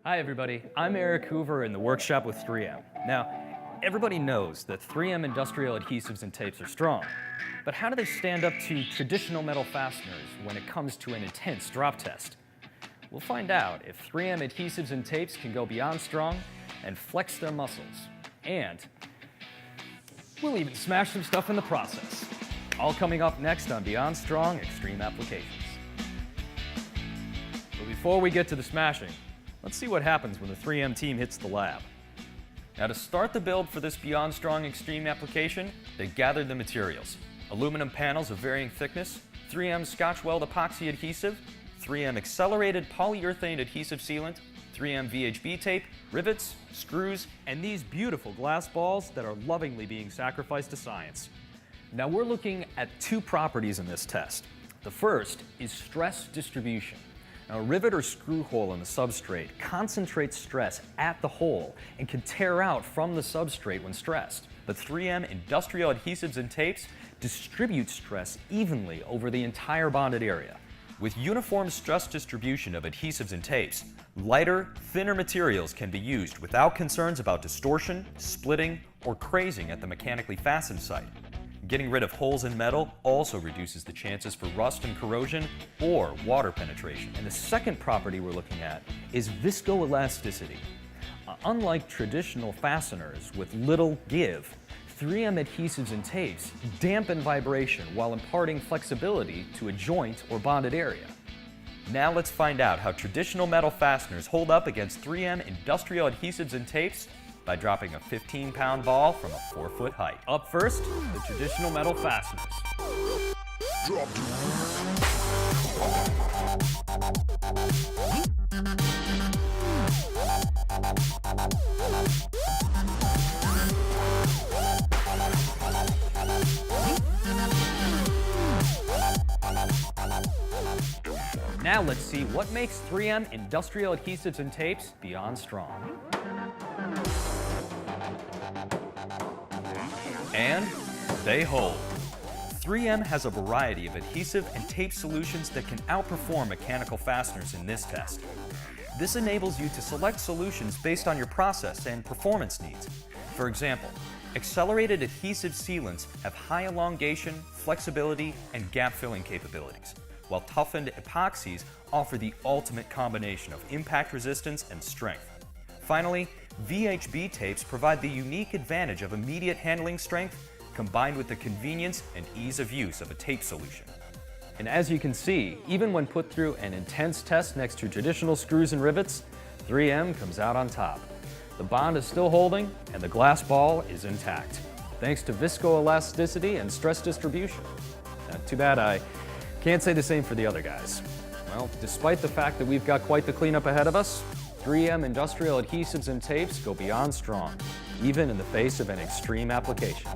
Hi everybody, I'm Eric Hoover in the workshop with 3M. Now, everybody knows that 3M industrial adhesives and tapes are strong, but how do they stand up to traditional metal fasteners when it comes to an intense drop test? We'll find out if 3M adhesives and tapes can go beyond strong and flex their muscles. And we'll even smash some stuff in the process. All coming up next on Beyond Strong Extreme Applications. But before we get to the smashing, let's see what happens when the 3M team hits the lab. Now, to start the build for this Beyond Strong Extreme application, they gathered the materials. Aluminum panels of varying thickness, 3M Scotch-Weld epoxy adhesive, 3M accelerated polyurethane adhesive sealant, 3M VHB tape, rivets, screws, and these beautiful glass balls that are lovingly being sacrificed to science. Now, we're looking at two properties in this test. The first is stress distribution. Now, a rivet or screw hole in the substrate concentrates stress at the hole and can tear out from the substrate when stressed. But 3M industrial adhesives and tapes distribute stress evenly over the entire bonded area. With uniform stress distribution of adhesives and tapes, lighter, thinner materials can be used without concerns about distortion, splitting, or crazing at the mechanically fastened site. Getting rid of holes in metal also reduces the chances for rust and corrosion or water penetration. And the second property we're looking at is viscoelasticity. Unlike traditional fasteners with little give, 3M adhesives and tapes dampen vibration while imparting flexibility to a joint or bonded area. Now let's find out how traditional metal fasteners hold up against 3M industrial adhesives and tapes by dropping a 15-pound ball from a 4-foot height. Up first, the traditional metal fasteners. Now let's see what makes 3M industrial adhesives and tapes beyond strong. And they hold. 3M has a variety of adhesive and tape solutions that can outperform mechanical fasteners in this test. This enables you to select solutions based on your process and performance needs. For example, accelerated adhesive sealants have high elongation, flexibility, and gap filling capabilities, while toughened epoxies offer the ultimate combination of impact resistance and strength. Finally, VHB tapes provide the unique advantage of immediate handling strength combined with the convenience and ease of use of a tape solution. And as you can see, even when put through an intense test next to traditional screws and rivets, 3M comes out on top. The bond is still holding and the glass ball is intact, thanks to viscoelasticity and stress distribution. Now, too bad I can't say the same for the other guys. Well, despite the fact that we've got quite the cleanup ahead of us, 3M industrial adhesives and tapes go beyond strong, even in the face of an extreme application.